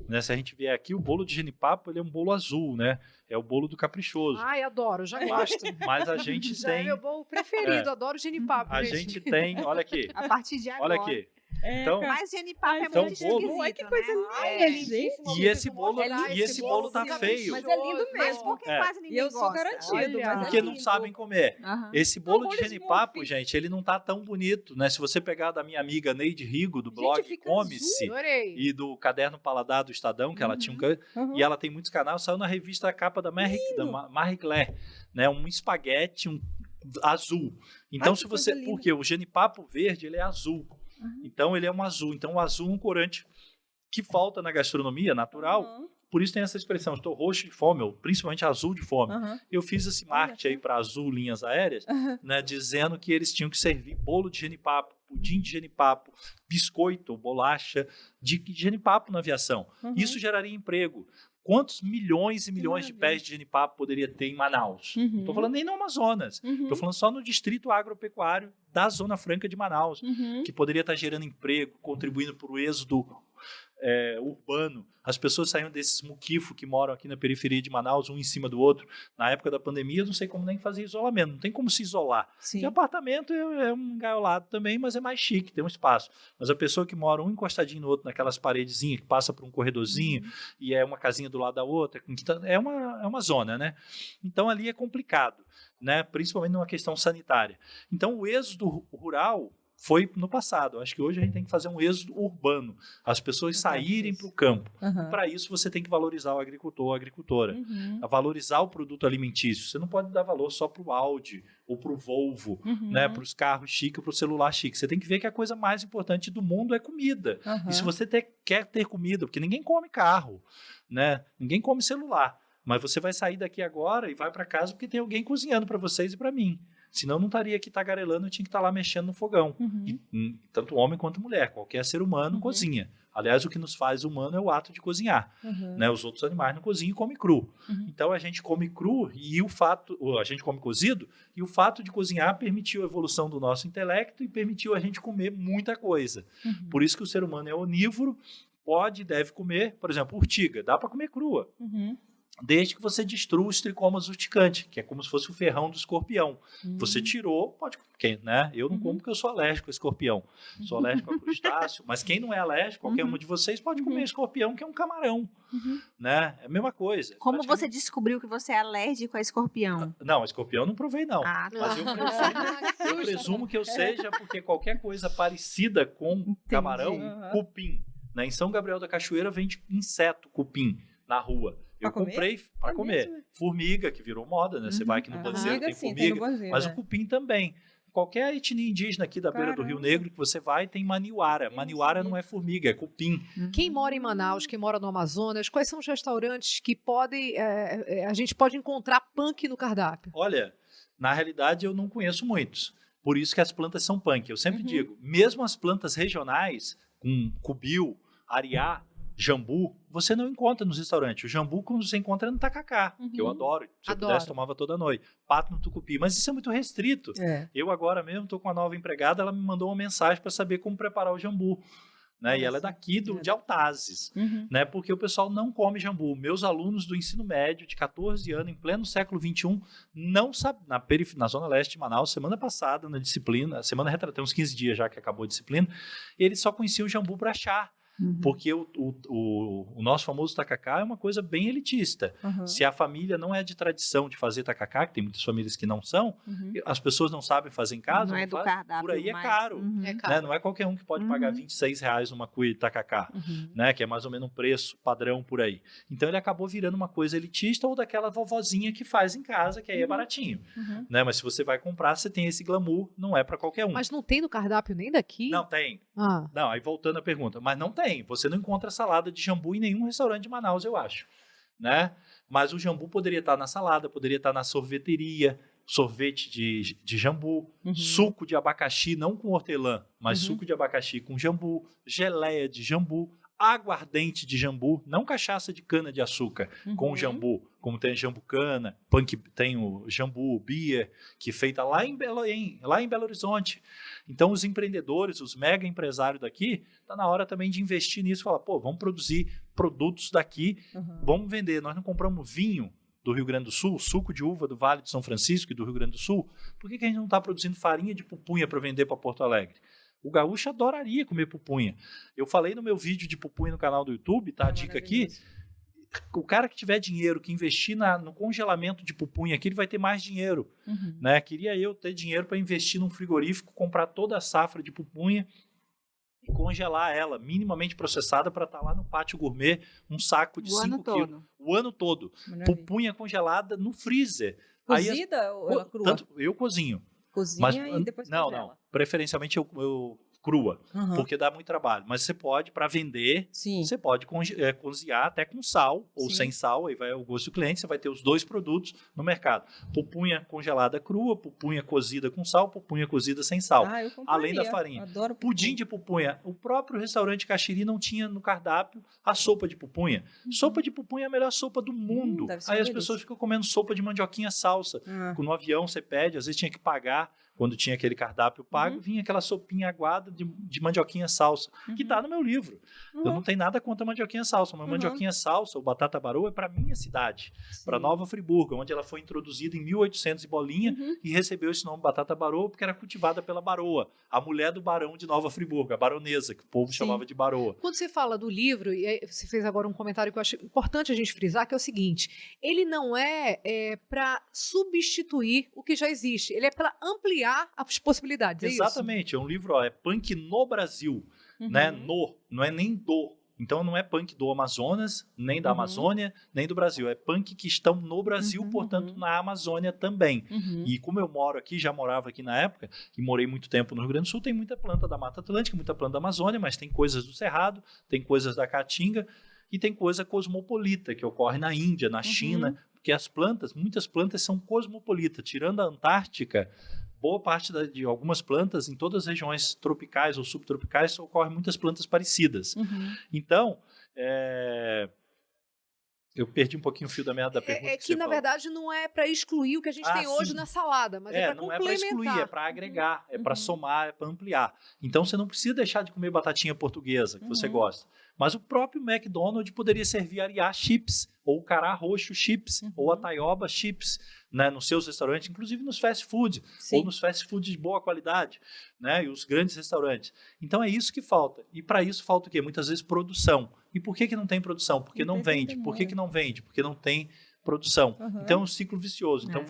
[SPEAKER 4] né, se a gente vier aqui, o bolo de genipapo, ele é um bolo azul, né? É o bolo do caprichoso.
[SPEAKER 1] Ai, adoro, já gosto.
[SPEAKER 4] Mas a gente
[SPEAKER 1] já
[SPEAKER 4] tem...
[SPEAKER 1] é meu bolo preferido, adoro genipapo.
[SPEAKER 4] A gente tem, olha aqui.
[SPEAKER 2] A partir de agora.
[SPEAKER 4] Olha aqui. Então,
[SPEAKER 2] mas genipapo é
[SPEAKER 4] então,
[SPEAKER 2] muito esquisito,
[SPEAKER 3] que coisa
[SPEAKER 2] né?
[SPEAKER 3] linda, gente.
[SPEAKER 4] E esse bolo tá feio.
[SPEAKER 3] Mas é lindo mesmo.
[SPEAKER 2] Mas por que quase ninguém
[SPEAKER 3] eu sou
[SPEAKER 2] gosta?
[SPEAKER 3] garantido. Mas
[SPEAKER 4] Porque não sabem comer. Esse bolo de genipapo,
[SPEAKER 3] smoothie.
[SPEAKER 4] gente, ele não tá tão bonito, né? Se você pegar da minha amiga Neide Rigo, do blog Come-se, e do Caderno Paladar do Estadão, que ela tinha e ela tem muitos canais, saiu na revista a capa da Marie Claire, né? Um espaguete azul. Então, se você... Porque o genipapo verde, ele é azul. Então, ele é um azul. Então, o azul é um corante que falta na gastronomia natural. Por isso tem essa expressão, estou roxo de fome, ou principalmente azul de fome. Eu fiz esse marketing aí para Azul Linhas Aéreas, né, dizendo que eles tinham que servir bolo de genipapo, pudim de genipapo, biscoito ou bolacha de genipapo na aviação. Isso geraria emprego. Quantos milhões e milhões de pés de genipapo poderia ter em Manaus? Não estou falando nem no Amazonas. Estou falando só no distrito agropecuário da Zona Franca de Manaus, que poderia estar gerando emprego, contribuindo para o êxodo urbano. As pessoas saíam desses muquifos que moram aqui na periferia de Manaus, um em cima do outro. Na época da pandemia, eu não sei como nem fazer isolamento. Não tem como se isolar. E apartamento é um engaiolado também, mas é mais chique, tem um espaço. Mas a pessoa que mora um encostadinho no outro, naquelas paredezinhas, que passa por um corredorzinho, e é uma casinha do lado da outra, é uma zona, né? Então, ali é complicado, né? Principalmente numa questão sanitária. Então, o êxodo rural foi no passado. Acho que hoje a gente tem que fazer um êxodo urbano. As pessoas saírem para o campo. Para isso, você tem que valorizar o agricultor ou a agricultora. Valorizar o produto alimentício. Você não pode dar valor só para o Audi ou para o Volvo, né, para os carros chiques ou para o celular chique. Você tem que ver que a coisa mais importante do mundo é comida. E se você quer ter comida, porque ninguém come carro, né? Ninguém come celular. Mas você vai sair daqui agora e vai para casa porque tem alguém cozinhando para vocês e para mim. Senão não estaria aqui tagarelando, eu tinha que estar lá mexendo no fogão. Tanto homem quanto mulher, qualquer ser humano cozinha. Aliás, o que nos faz humano é o ato de cozinhar. Né? Os outros animais não cozinham e comem cru. Então a gente come cru e a gente come cozido, e o fato de cozinhar permitiu a evolução do nosso intelecto e permitiu a gente comer muita coisa. Por isso que o ser humano é onívoro, pode e deve comer, por exemplo, urtiga, dá para comer crua. Desde que você destrua os tricomas urticantes, que é como se fosse o ferrão do escorpião. Você tirou, pode comer, né? Eu não como porque eu sou alérgico a escorpião. Sou alérgico a crustáceo, mas quem não é alérgico, qualquer um de vocês pode comer escorpião, que é um camarão, né? É a mesma coisa.
[SPEAKER 2] Como você descobriu que você é alérgico a escorpião?
[SPEAKER 4] Não, escorpião eu não provei, não. Mas eu presumo que eu seja, porque qualquer coisa parecida com camarão, cupim. Né? Em São Gabriel da Cachoeira vende inseto, cupim, na rua. Eu comprei para comer. Formiga, que virou moda, né? Você vai aqui no Banzeiro, tem formiga. Mas o cupim também. Qualquer etnia indígena aqui da beira do Rio Negro que você vai, tem maniuara. Maniuara não é formiga, é cupim.
[SPEAKER 1] Quem mora em Manaus, quem mora no Amazonas, quais são os restaurantes que a gente pode encontrar punk no cardápio?
[SPEAKER 4] Olha, na realidade eu não conheço muitos. Por isso que as plantas são punk. Eu sempre digo, mesmo as plantas regionais, com cubil, ariá, jambu, você não encontra nos restaurantes. O jambu, quando você encontra, é no tacacá, que eu adoro. Se eu pudesse, tomava toda noite. Pato no tucupi. Mas isso é muito restrito. Eu agora mesmo estou com uma nova empregada, ela me mandou uma mensagem para saber como preparar o jambu. né? E ela é daqui de Altazes, né? Porque o pessoal não come jambu. Meus alunos do ensino médio de 14 anos, em pleno século XXI, não sabem, na Zona Leste de Manaus, semana passada, na disciplina, tem uns 15 dias já que acabou a disciplina, eles só conheciam o jambu para chá. Porque o nosso famoso tacacá é uma coisa bem elitista. Se a família não é de tradição de fazer tacacá, que tem muitas famílias que não são, as pessoas não sabem fazer em casa,
[SPEAKER 2] não é do cardápio,
[SPEAKER 4] por aí é caro. Né? Não é qualquer um que pode pagar R$26 numa cuia de tacacá, né? Que é mais ou menos um preço padrão por aí. Então ele acabou virando uma coisa elitista ou daquela vovozinha que faz em casa, que aí é baratinho. Né? Mas se você vai comprar, você tem esse glamour, não é para qualquer um.
[SPEAKER 1] Mas não tem no cardápio nem daqui?
[SPEAKER 4] Não tem. Não, aí voltando à pergunta, mas não tem. Você não encontra salada de jambu em nenhum restaurante de Manaus, eu acho, né? Mas o jambu poderia estar na salada, poderia estar na sorveteria, sorvete de jambu, suco de abacaxi, não com hortelã, mas suco de abacaxi com jambu, geleia de jambu, aguardente de jambu, não cachaça de cana de açúcar com jambu, como tem jambucana, tem o jambu beer, que é feita lá em Belo Horizonte. Então os empreendedores, os mega empresários daqui, está na hora também de investir nisso, falar, vamos produzir produtos daqui, vamos vender. Nós não compramos vinho do Rio Grande do Sul, suco de uva do Vale de São Francisco e do Rio Grande do Sul, por que a gente não está produzindo farinha de pupunha para vender para Porto Alegre? O gaúcho adoraria comer pupunha. Eu falei no meu vídeo de pupunha no canal do YouTube, tá? A dica aqui. O cara que tiver dinheiro, que investir no congelamento de pupunha aqui, ele vai ter mais dinheiro. Né? Queria eu ter dinheiro para investir num frigorífico, comprar toda a safra de pupunha e congelar ela, minimamente processada, para estar lá no pátio gourmet, um saco de 5 quilos. O ano todo. Pupunha congelada no freezer.
[SPEAKER 3] Cozida ou ela crua?
[SPEAKER 4] Eu cozinho.
[SPEAKER 3] Cozinha e depois congela.
[SPEAKER 4] Não. Preferencialmente eu crua, porque dá muito trabalho. Mas você pode, para vender, você pode cozinhar até com sal ou sem sal, aí vai ao gosto do cliente, você vai ter os dois produtos no mercado. Pupunha congelada crua, pupunha cozida com sal, pupunha cozida sem sal. Além da farinha.
[SPEAKER 3] Adoro
[SPEAKER 4] pudim de pupunha. O próprio restaurante Caxiri não tinha no cardápio a sopa de pupunha. Sopa de pupunha é a melhor sopa do mundo. Aí as pessoas ficam comendo sopa de mandioquinha salsa. No avião você pede, às vezes tinha que pagar. Quando tinha aquele cardápio pago, vinha aquela sopinha aguada de mandioquinha salsa, que está no meu livro. Eu não tenho nada contra a mandioquinha salsa, mas mandioquinha salsa ou batata baroa é para minha cidade, para Nova Friburgo, onde ela foi introduzida em 1800 e bolinha e recebeu esse nome batata baroa porque era cultivada pela baroa, a mulher do barão de Nova Friburgo, a baronesa, que o povo chamava de baroa.
[SPEAKER 1] Quando você fala do livro, e você fez agora um comentário que eu acho importante a gente frisar, que é o seguinte, ele não é para substituir o que já existe, ele é para ampliar as possibilidades,
[SPEAKER 4] Exatamente, é um livro, é punk no Brasil, né? Não é nem do. Então não é punk do Amazonas, nem da Amazônia, nem do Brasil. É punk que estão no Brasil, portanto, na Amazônia também. E como eu moro aqui, já morava aqui na época, e morei muito tempo no Rio Grande do Sul, tem muita planta da Mata Atlântica, muita planta da Amazônia, mas tem coisas do Cerrado, tem coisas da Caatinga, e tem coisa cosmopolita, que ocorre na Índia, na China, porque muitas plantas são cosmopolitas. Tirando a Antártica, boa parte de algumas plantas, em todas as regiões tropicais ou subtropicais, ocorrem muitas plantas parecidas. Então, eu perdi um pouquinho o fio da meada da pergunta.
[SPEAKER 1] É que na verdade, não é para excluir o que a gente tem hoje na salada, mas é para complementar.
[SPEAKER 4] Não é para excluir, é para agregar, é para somar, é para ampliar. Então, você não precisa deixar de comer batatinha portuguesa, que você gosta. Mas o próprio McDonald's poderia servir Ariá chips, ou cará roxo chips, ou a taioba chips, né, nos seus restaurantes, inclusive nos fast food, ou nos fast foods de boa qualidade, né, e os grandes restaurantes. Então é isso que falta. E para isso falta o quê? Muitas vezes produção. E por que não tem produção? Porque não vende. Por que não vende? Porque não tem produção. Então é um ciclo vicioso. Então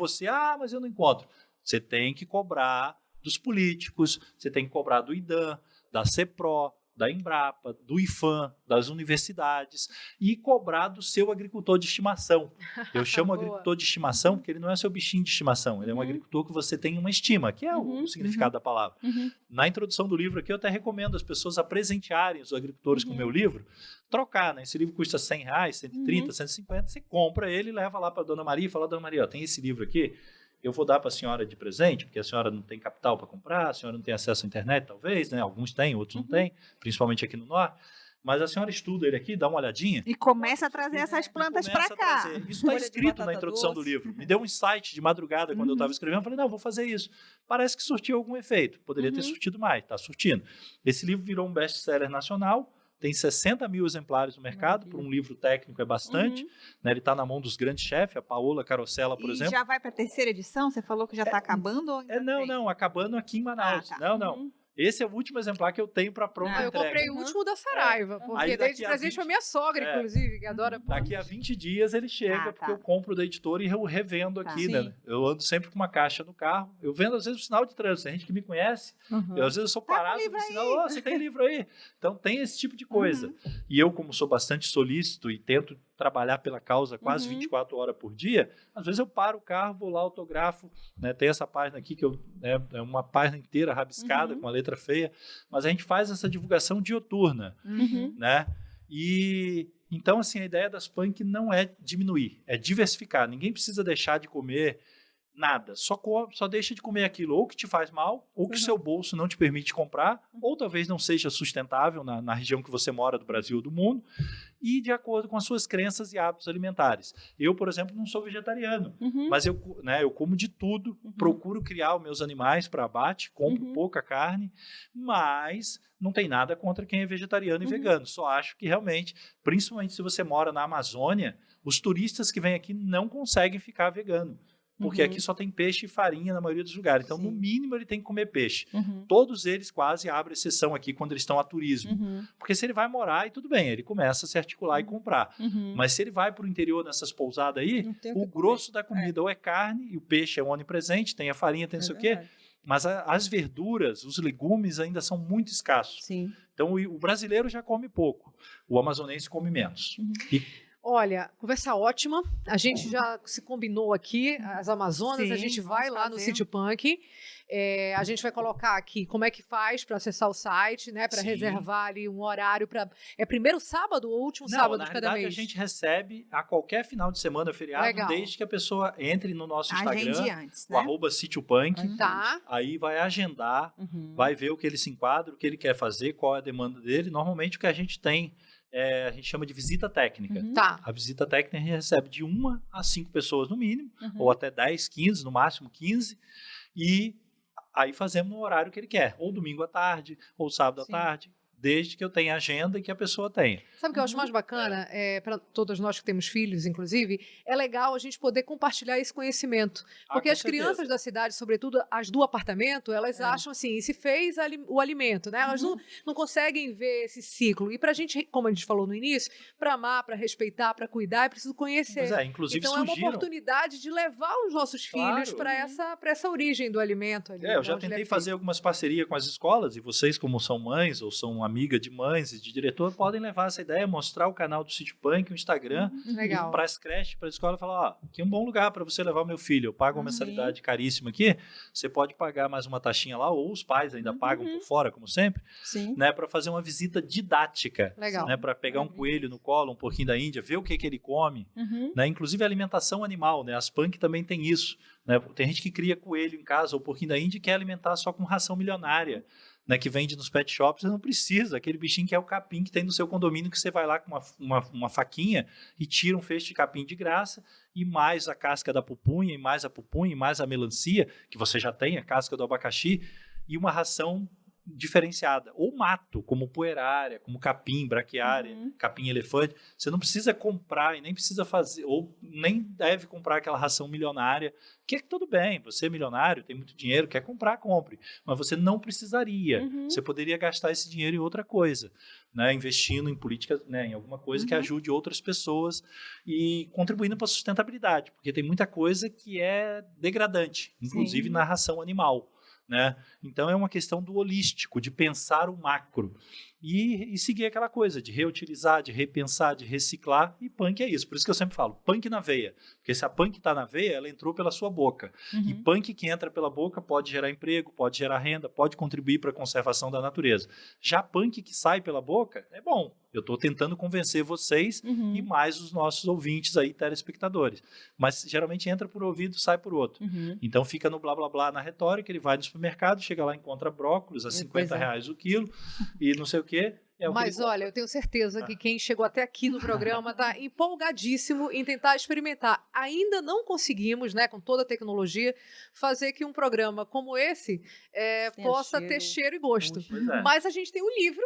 [SPEAKER 4] mas eu não encontro. Você tem que cobrar dos políticos, você tem que cobrar do IDAM, da CEPRO, da Embrapa, do IFAM, das universidades e cobrar do seu agricultor de estimação. Eu chamo agricultor de estimação porque ele não é seu bichinho de estimação, ele é um agricultor que você tem uma estima, que é o significado da palavra. Na introdução do livro aqui, eu até recomendo as pessoas a presentearem os agricultores com o meu livro, trocar, né? Esse livro custa R$100, 130, 150, você compra ele e leva lá para a Dona Maria e fala, Dona Maria, tem esse livro aqui, eu vou dar para a senhora de presente, porque a senhora não tem capital para comprar, a senhora não tem acesso à internet, talvez, né? Alguns têm, outros não têm, principalmente aqui no Norte. mas a senhora estuda ele aqui, dá uma olhadinha.
[SPEAKER 2] E começa a trazer essas plantas para cá.
[SPEAKER 4] Isso está escrito na introdução do livro. Me deu um insight de madrugada quando eu estava escrevendo. Eu falei, não, vou fazer isso. Parece que surtiu algum efeito. Poderia ter surtido mais, está surtindo. Esse livro virou um best-seller nacional. Tem 60 mil exemplares no mercado, por um livro técnico é bastante. Né, ele está na mão dos grandes chefes, a Paola Carosella, por exemplo.
[SPEAKER 2] E já vai para a terceira edição? Você falou que já está acabando? Ou
[SPEAKER 4] não, acabando aqui em Manaus. Não. Esse é o último exemplar que eu tenho para pronta entrega.
[SPEAKER 1] Eu comprei o último da Saraiva, porque dei de presente para minha sogra, inclusive, que adora.
[SPEAKER 4] Daqui a 20 dias ele chega, porque eu compro da editora e eu revendo aqui, né? Eu ando sempre com uma caixa no carro. Eu vendo, às vezes, o sinal de trânsito. Tem gente que me conhece. Às vezes eu sou parado no sinal. Você tem livro aí? Então tem esse tipo de coisa. E eu, como sou bastante solícito e tento trabalhar pela causa quase 24 horas por dia, às vezes eu paro o carro, vou lá, autografo, né? Tem essa página aqui que é uma página inteira rabiscada com a letra feia, mas a gente faz essa divulgação dioturna, né? E então, assim, a ideia das punk não é diminuir, é diversificar. Ninguém precisa deixar de comer nada, só deixa de comer aquilo ou que te faz mal, ou que o seu bolso não te permite comprar, ou talvez não seja sustentável na região que você mora do Brasil ou do mundo, e de acordo com as suas crenças e hábitos alimentares. Eu, por exemplo, não sou vegetariano, mas eu como de tudo, procuro criar os meus animais para abate, compro pouca carne, mas não tem nada contra quem é vegetariano e vegano. Só acho que realmente, principalmente se você mora na Amazônia, os turistas que vêm aqui não conseguem ficar vegano. Porque aqui só tem peixe e farinha na maioria dos lugares. Então, no mínimo, ele tem que comer peixe. Todos eles quase abrem exceção aqui quando eles estão a turismo. Porque se ele vai morar, e tudo bem, ele começa a se articular e comprar. Mas se ele vai para o interior nessas pousadas aí, o grosso da comida ou é carne, e o peixe é onipresente, tem a farinha, tem não sei o quê. Mas as verduras, os legumes ainda são muito escassos.
[SPEAKER 3] Sim.
[SPEAKER 4] Então, o brasileiro já come pouco. O amazonense come menos.
[SPEAKER 1] Olha, conversa ótima. A gente já se combinou aqui, as Amazonas, a gente vai lá no City Punk. A gente vai colocar aqui como é que faz para acessar o site, né? Para reservar ali um horário para. É primeiro sábado ou último sábado de cada mês?
[SPEAKER 4] A gente recebe a qualquer final de semana, feriado, desde que a pessoa entre no nosso Instagram,
[SPEAKER 2] antes,
[SPEAKER 4] né? o @CityPunk.
[SPEAKER 1] Tá.
[SPEAKER 4] Aí vai agendar, vai ver o que ele se enquadra, o que ele quer fazer, qual é a demanda dele. Normalmente o que a gente tem a gente chama de visita técnica.
[SPEAKER 1] Tá.
[SPEAKER 4] A visita técnica a gente recebe de 1 a 5 pessoas no mínimo, ou até 10, 15, no máximo 15, e aí fazemos no horário que ele quer, ou domingo à tarde, ou sábado à tarde, desde que eu tenha agenda e que a pessoa tenha.
[SPEAKER 1] Sabe o que eu acho mais bacana? Para todas nós que temos filhos, inclusive, é legal a gente poder compartilhar esse conhecimento. Porque as crianças da cidade, sobretudo as do apartamento, elas acham assim, se fez o alimento, né? Elas não conseguem ver esse ciclo. E para a gente, como a gente falou no início, para amar, para respeitar, para cuidar, é preciso conhecer.
[SPEAKER 4] Pois inclusive
[SPEAKER 1] então é uma oportunidade de levar os nossos filhos para essa origem do alimento. Ali,
[SPEAKER 4] eu já tentei fazer algumas parcerias com as escolas, e vocês, como são mães ou são amiga de mães e de diretor, podem levar essa ideia, mostrar o canal do City Punk, o Instagram, para as creches, para a escola, falar, aqui é um bom lugar para você levar o meu filho, eu pago uma mensalidade caríssima aqui, você pode pagar mais uma taxinha lá, ou os pais ainda pagam por fora, como sempre, né, para fazer uma visita didática, né, para pegar um coelho no colo, um porquinho da Índia, ver o que ele come, né, inclusive a alimentação animal, né, as Punk também tem isso, né, tem gente que cria coelho em casa, ou porquinho da Índia, e quer alimentar só com ração milionária, né, que vende nos pet shops, você não precisa. Aquele bichinho que é o capim que tem no seu condomínio, que você vai lá com uma faquinha e tira um feixe de capim de graça, e mais a casca da pupunha, e mais a pupunha, e mais a melancia, que você já tem, a casca do abacaxi, e uma ração diferenciada. Ou mato, como poerária, como capim, braquiária, capim elefante. Você não precisa comprar e nem precisa fazer, ou nem deve comprar aquela ração milionária, que é tudo bem, você é milionário, tem muito dinheiro, quer comprar, compre. Mas você não precisaria. Você poderia gastar esse dinheiro em outra coisa, né? Investindo em políticas, né? Em alguma coisa que ajude outras pessoas e contribuindo para a sustentabilidade, porque tem muita coisa que é degradante, inclusive na ração animal. Né? Então é uma questão do holístico, de pensar o macro e seguir aquela coisa de reutilizar, de repensar, de reciclar, e punk é isso, por isso que eu sempre falo, punk na veia, porque se a punk está na veia, ela entrou pela sua boca, e punk que entra pela boca pode gerar emprego, pode gerar renda, pode contribuir para a conservação da natureza. Já punk que sai pela boca, é bom, eu estou tentando convencer vocês e mais os nossos ouvintes aí, telespectadores, mas geralmente entra por ouvido, sai por outro, então fica no blá blá blá na retórica, ele vai no supermercado, chega lá e encontra brócolis a R$50 o quilo, e não sei o quê.
[SPEAKER 1] Mas olha, eu tenho certeza que quem chegou até aqui no programa está empolgadíssimo em tentar experimentar. Ainda não conseguimos, né, com toda a tecnologia, fazer que um programa como esse possa ter cheiro e gosto. Mas a gente tem um livro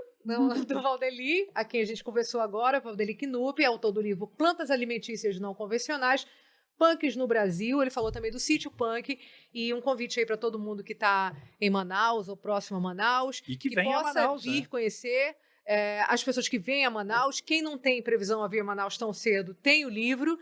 [SPEAKER 1] do Valdeli, a quem a gente conversou agora, Valdeli Knupp, autor do livro Plantas Alimentícias Não Convencionais, Punks no Brasil. Ele falou também do Sítio Punk, e um convite aí para todo mundo que está em Manaus ou próximo a Manaus,
[SPEAKER 4] e que
[SPEAKER 1] possa
[SPEAKER 4] Manaus,
[SPEAKER 1] vir conhecer. As pessoas que vêm a Manaus, quem não tem previsão a vir a Manaus tão cedo, tem o livro.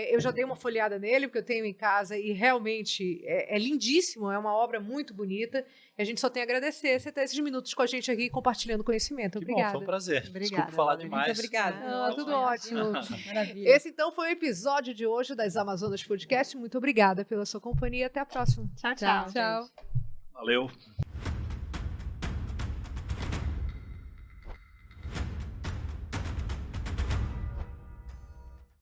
[SPEAKER 1] Eu já dei uma folheada nele, porque eu tenho em casa, e realmente é lindíssimo, é uma obra muito bonita. E a gente só tem a agradecer você ter esses minutos com a gente aqui compartilhando conhecimento. Obrigada.
[SPEAKER 4] Bom, foi um prazer.
[SPEAKER 2] Obrigada,
[SPEAKER 4] desculpa falar demais.
[SPEAKER 3] Muito obrigada.
[SPEAKER 1] Tudo ótimo.
[SPEAKER 3] Maravilha.
[SPEAKER 1] Esse então foi o episódio de hoje das Amazonas Podcast. Muito obrigada pela sua companhia. Até a próxima.
[SPEAKER 2] Tchau.
[SPEAKER 1] Tchau.
[SPEAKER 4] Valeu.